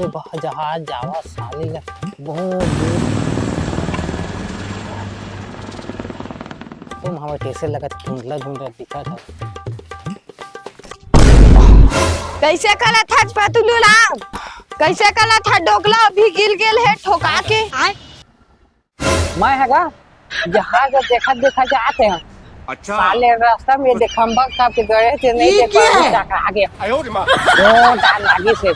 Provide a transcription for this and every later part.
पे जहाज जावा साली ला बहुत दूर। तुम हमें कैसे लगा धुंधला धुंधला दिखा था। कैसे कला था पतलूला, कैसे कला था डोकला अभी गिर गेल है ठोका के। मैं हैगा जहाज देखा देखा जाते हैं। अच्छा साले रास्ता में देखम्बा का के गए थे नहीं देख पाए टकरा गया। ओ डाल लागी से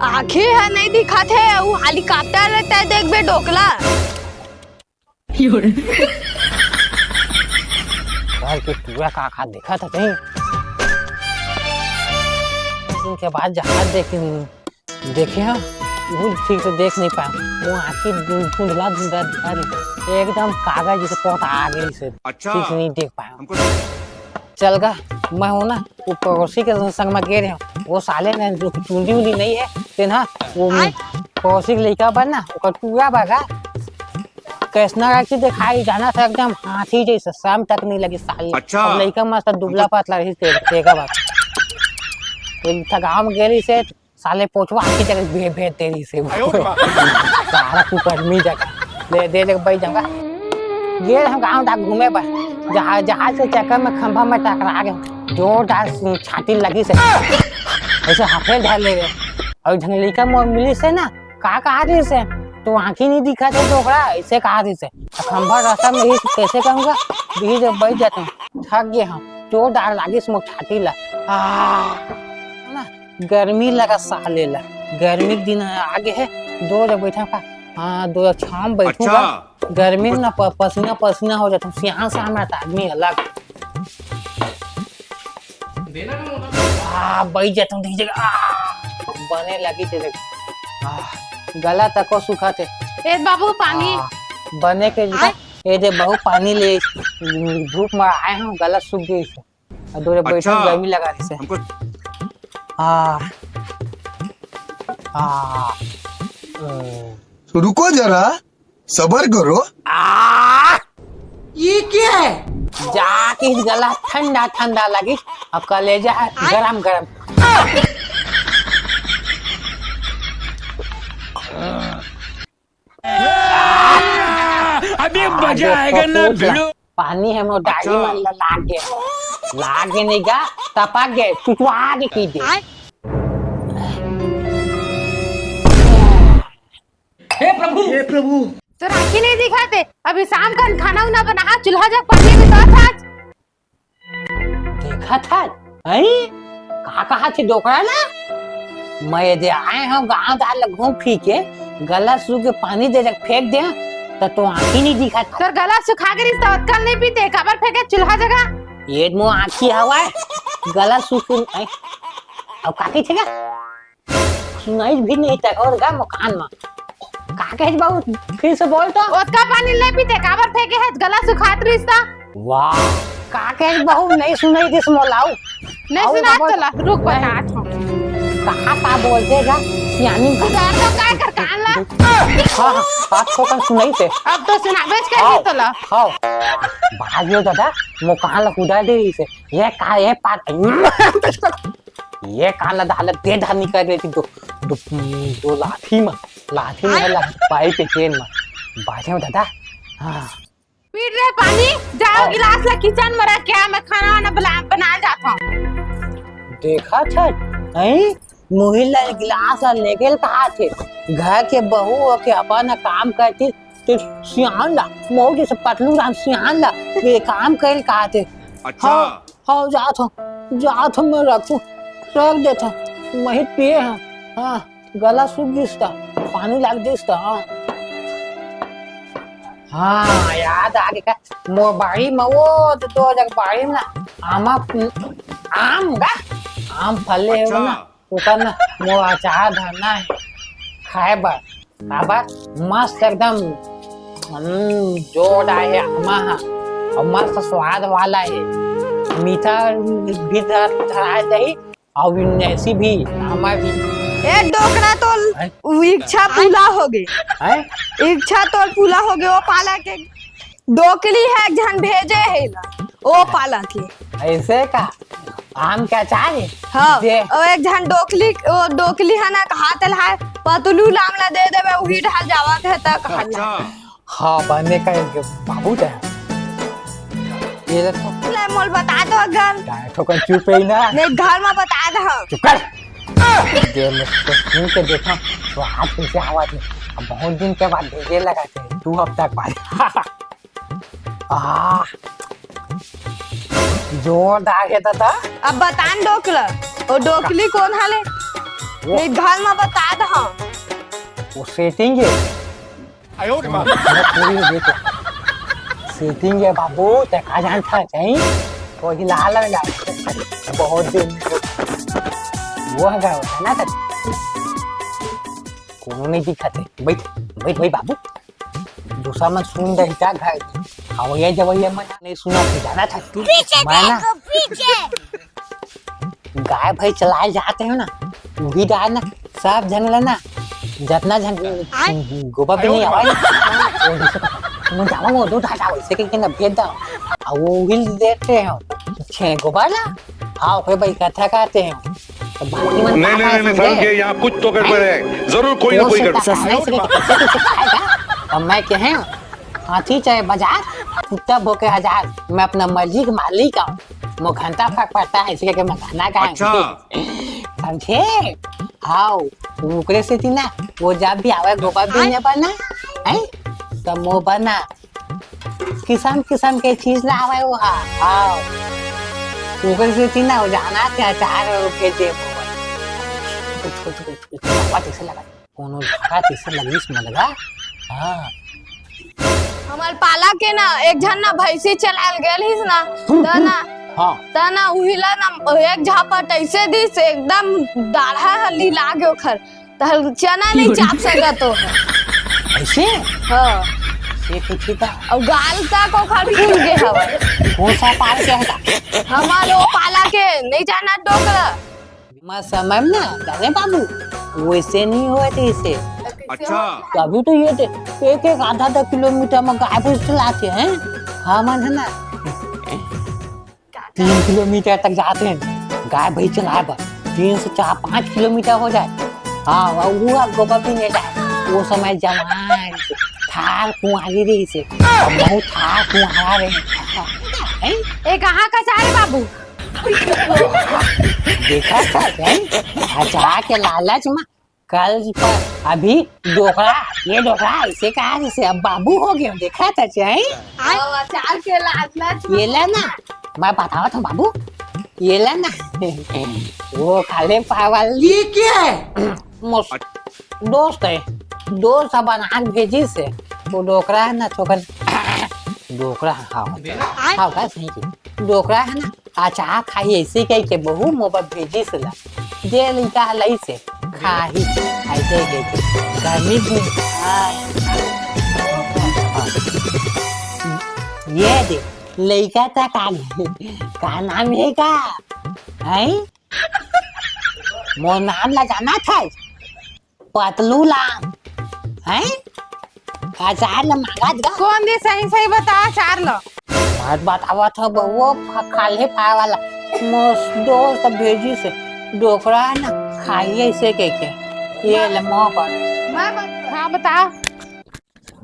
आंखें है नहीं दिखा थे वो हेलीकॉप्टर रहता है देख बे डोकला। घर के पूरा काका देखा था कहीं। उनके बाद जहाज देखे हम वो ठीक से देख नहीं पाए। वो आँखें धुंधला धुंधला दिखा रही एकदम कागज जैसे बहुत आगे से अच्छा ठीक से नहीं देख पाया। चल गा मैं हूँ ना वो पड़ोसी के संग में गे रहे हूँ। वो साले ने जो चुंडी उंडी नहीं है ते ना वो पड़ोसी के लड़का बन ना वो पूरा बगा कैसना राखी दिखाई जाना था एकदम हाथी जैसे शाम तक नहीं लगी साली। अच्छा लड़का मस्त दुबला पतला रही तेगा बात एक था गाँव में गेली से साले पोछवा आखी जगह भेज तेरी से सारा कुकर्मी जगह ले दे भाई जगह ये हम गाँव तक घूमे पर जहाज से चक्कर में खंभा में टकरा गए जोरदार छाती लगी से ऐसे हाथे ढाल ले गए। और ढंगली का मिली से ना कहा रही से तो आँखी नहीं दिखा थे डोकरा ऐसे कहा रही से खंभा रास्ता में ही कैसे कहूँगा बीच बैठ जाते हैं थक गए हम जोरदार लगी से छाती ला ना गर्मी लगा साले ला गर्मी के दिन आगे है दो जब बैठा का हाँ दो शाम बैठूंगा। अच्छा। गर्मी में ना पसीना पसीना हो जाता हूँ यहाँ से हमारा आदमी अलग बैठ जाता हूँ बने लगी थे गला तक को सूखा थे। ए बाबू पानी बने के ये दे बहु पानी ले धूप में आए हूँ गला सूख गई से दो जब बैठा गर्मी लगा रही से रुको जरा सबर करो। ये क्या है? जाके गला ठंडा ठंडा लगी अब कलेजा है गरम गरम। अभी मजा आएगा ना भिड़ो। पानी है वो डाली में लागे नहीं गा तपा गए चुचवा के की दे। हे प्रभु तो राखी नहीं दिखाते अभी शाम का खाना उना बना चूल्हा जग पानी में तो था देखा था कहा थे डोकरा ना मैं दे आए हम गाँव दाल घूम फी के गला सूख के पानी दे जग फेंक दे तो आँखी नहीं दिखा था। तो गला सुखा कर इस तवक्कल नहीं पीते कबर फेंके चूल्हा जगह ये मो आँखी हवा है गला सूख अब काकी थे क्या सुनाई भी नहीं तक और गा मकान में काके बाबू फिर से बोल तो ओतका पानी ले पीते काबर फेंके है गला सुखात रिश्ता। वाह काके बहू नहीं सुनाई दिस मोलाऊ नहीं सुना चला रुक बतात हूं कहां का बोलते जा सियानी गुजार तो काय कर कान ला हां बात को कर सुनाई से अब तो सुना बेच के चला हां भागियो दादा मो कान ला कुदा दे से ये का ये पात ये कान ला दाल दे धानी कर रही थी दो लाठी में लग पाई पे चेन में बाजे दादा हाँ पी रहे पानी जाओ गिलास ला किचन में रख के मैं खाना वाना बना जाता हूँ। देखा था मुहिला गिलास ला लेके कहा थे घर के बहू के अपन काम करती तो सियान ला मोह जैसे पतलू राम सियान ला ये काम कर कहा थे। अच्छा हाँ जाता मैं रख देता वही पिए हैं हाँ गला सूख दिसता पानी लाग दिसता हाँ याद आ गया मोर बाड़ी में वो दो जग बाड़ी में ना आम फले अच्छा। है ना ऊपर ना मोर अचार धरना है खाए बर काबर मस्त एकदम जोड़ आए आमा और मस्त स्वाद वाला है मीठा भी धराए दही और ऐसी भी आमा भी ए डोकरा तो इच्छा पूरा हो गई इच्छा तो पूरा हो गई वो पाला के डोकली है जन भेजे है ना ओ पाला के ऐसे का आम का अचार है हाँ दे और एक झन डोकली है ना हाथ ला पतलू लामला दे देवे वही ढाल जावत है तक हल्ला हाँ बनने का एक बाबू है ये तो ले मोल बता दो अगर ठोकर चुप ही ना नहीं घर में बता दो चुप कर दे मुझको सुन के देखा स्वाद कैसे आवाज है अब बहुत दिन के बाद भेजे लगा थे 2 हफ्ता के बाद जोरदार है दादा अब बतान डोकला और डोकली कौन हाले नहीं घर में बता दो वो सेटिंग है पूरी देखो सेटिंग है बाबू देखा जानता चाहिए तो ही लाल लगा बहुत दिन वो है ना सर कोनो नहीं दिखते बैठ बैठ भाई बाबू दूसरा मन सुन रही था घर हवैया जवैया मन नहीं सुना तो जाना था मैं ना गाय भाई चलाए जाते हैं ना वही डाल ना सब जंगल ना जितना जंग गोबर भी नहीं आवाज मैं जाऊँ वो दूध हटा वैसे कि ना भेज दो वो हिल देते हैं छे गोबर ला हाँ फिर भाई इकट्ठा करते हैं नहीं समझिए यहाँ कुछ तो गड़बड़ है जरूर कोई ना कोई गड़बड़ अब मैं कहे हाथी चाहे बाजार कुत्ता भोके 1000 मैं अपना मर्जी का मालिक हूँ वो घंटा फर्क पड़ता है इसलिए कि मैं खाना खाए समझे हाँ उकरे से थी ना वो जब भी आवे गोबर भी नहीं बना है तो वो बना किस्म किस्म के चीज ना आवे वो हाँ उकरे से थी ना वो जाना थे अचार के जेब ऐसे लगा कोनो लगा ऐसे लगी इसमें लगा हाँ हमार पाला के ना एक झन ना भैंसी चलाल गेल हिस ना त ना उहिला ना एक झापट ऐसे दिस एकदम दाढ़ा हल्ली लागे ओखर त चना नहीं चाप सकत हो ऐसे हां से कुछ था और गाल तक ओखर फूल गे हवा कौन सा पाल के हटा हमार वो पाला के नहीं जाना डोकरा मैं समय में ना जाने बाबू वैसे नहीं हुए थे इसे अच्छा अभी तो ये थे एक आधा किलोमीटर में गाय भैंस चलाते हैं हाँ मन है ना 3 किलोमीटर तक जाते हैं गाय भैंस चलाए पर 3 से 4-5 किलोमीटर हो जाए हाँ वो गोबर भी नहीं जाए वो समय जवान थार कुंवारी रही से बहुत थार कुंवारा रहे ए कहाँ का चाहे बाबू देखा था अचार के लालच में कल पर अभी डोकरा ये डोकरा ऐसे कहा जैसे अब बाबू हो गए देखा था अचार के लालच ये लेना मैं बतावा था बाबू ये लेना वो खाले पावल ये क्या है दोस्त है दोस्त बना भेजी से वो डोकरा है ना छोकर डोकरा हाँ का सही की डोकरा है ना अचार खाई ऐसे कह के बहु मोबाइल भेजी से ला दे लिखा लई से खाही ऐसे कह के गर्मी दिन ये दे लइका था का नाम है का है मोर नाम ला जाना था पतलू लाम है अचार ला मांगा दे कौन दे सही सही बता अचार लो बात बतावा था वो खाले पाए वाला मोस दोस्त भेजी से डोकरा ना खाइए इसे के ये ले मोह पर मैं हाँ बता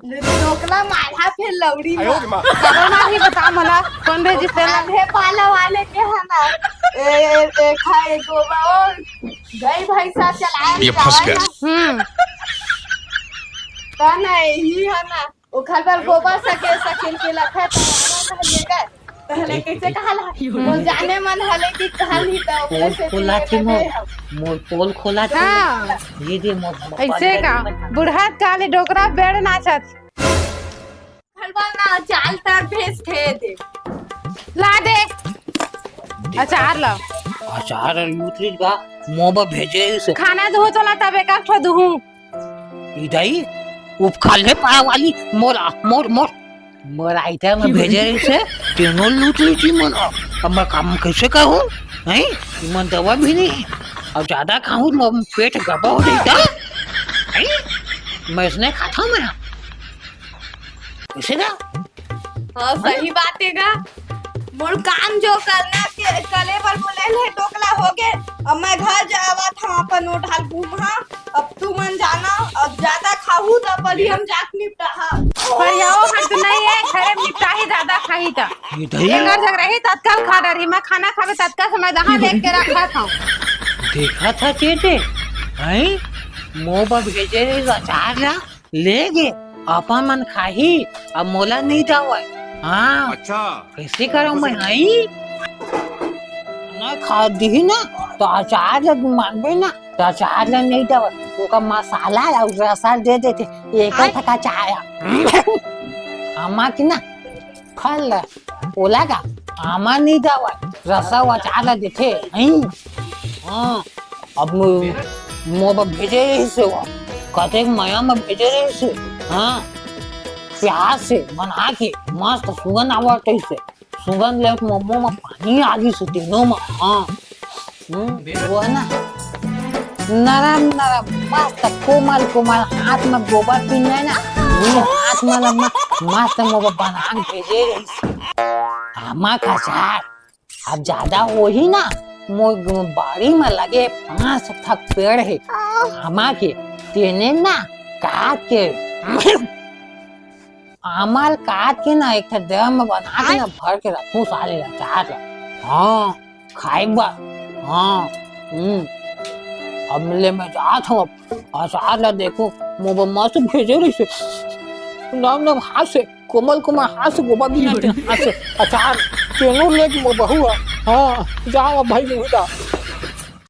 डोकला मारा फिर लौड़ी मार ही बता मला कौन भेजी से आधे पाला वाले के है ना ए खाए गोबा और गई भैंसा चलाया ये फंस गया का ना ही है ना वो घर पर गोबर सके सकिन के लखा तो ले गए पहले कैसे कहला वो जाने मन हले की कहानी तो पोल खोला थी मोर पोल खोला थी ये दे मोर ऐसे का बुढ़ात काले डोकरा बेड़ नाचत हलवा ना चाल तर भेज थे दे ला दे अचार ला अचार यूट्यूब का मोबा भेजे से खाना दो चला तबे का खा दूं इदाई उप खाले पाए वाली मोर मोर मोर मोर आइटम में भेजे से तीनों लूट ली थी मन अब मैं काम कैसे कहूँ नहीं मन दवा भी नहीं अब ज्यादा खाऊं तो पेट गड़बड़ हो जाएगा मैं इसने खाता मैं कैसे का हाँ सही बात है का मोर काम जो करना के कले पर बोले ले टोकला हो गए। अब मैं घर जावा था अपन उठाल घूमा। अब तू मन जाना, अब ज्यादा खाहू तो पली हम जाक निपटा। पर याओ हट नहीं है खरे निपटा ही ज्यादा खाही था एक जग रही तत्काल खा डरी मैं खाना खावे तत्काल समय दहा देख के रखा था। देखा था चेटे हैं मोबा भेजे रे अचार ला ले गे अपन मन खाही अब मोला नहीं जावा। हाँ अच्छा कैसे करूं मैं हई ना खा दी ना तो अचार लग मांगबे ना तो अचार लग नहीं दवा ओका मसाला और रसा दे देते एक थका चाया आमा की ना फल ओला का आमा नहीं दवा रसा वो अचार लग देते हई। हाँ अब मोबा भेजे रही से वो कते माया में भेजे रही से। हाँ प्याज से बना के मस्त सुगंध आवत से सुगंध ले मोमो में पानी आगी से तीनों में। हाँ वो है ना नरम नरम मस्त कोमल कोमल हाथ में गोबर पीना ना वो हाथ में लम्बा मस्त मोबा बना के भेजे रही से। आमा का चार अब ज्यादा हो ही ना मोर बाड़ी में लगे 5 थक पेड़ है आमा के तेने ना काट के आमल काट के ना एक देह में बना के ना भर के रखूं साले चाट। हाँ खाए बा। हाँ अब ले मैं जात हूँ अचार ला देखो मोबा मस्त भेजे रही से नाम नाम हाथ से कोमल कोमल हाथ से गोबा भी हाथ से अचार तेनों लेके मोबा हुआ। हाँ जाओ भाई नहीं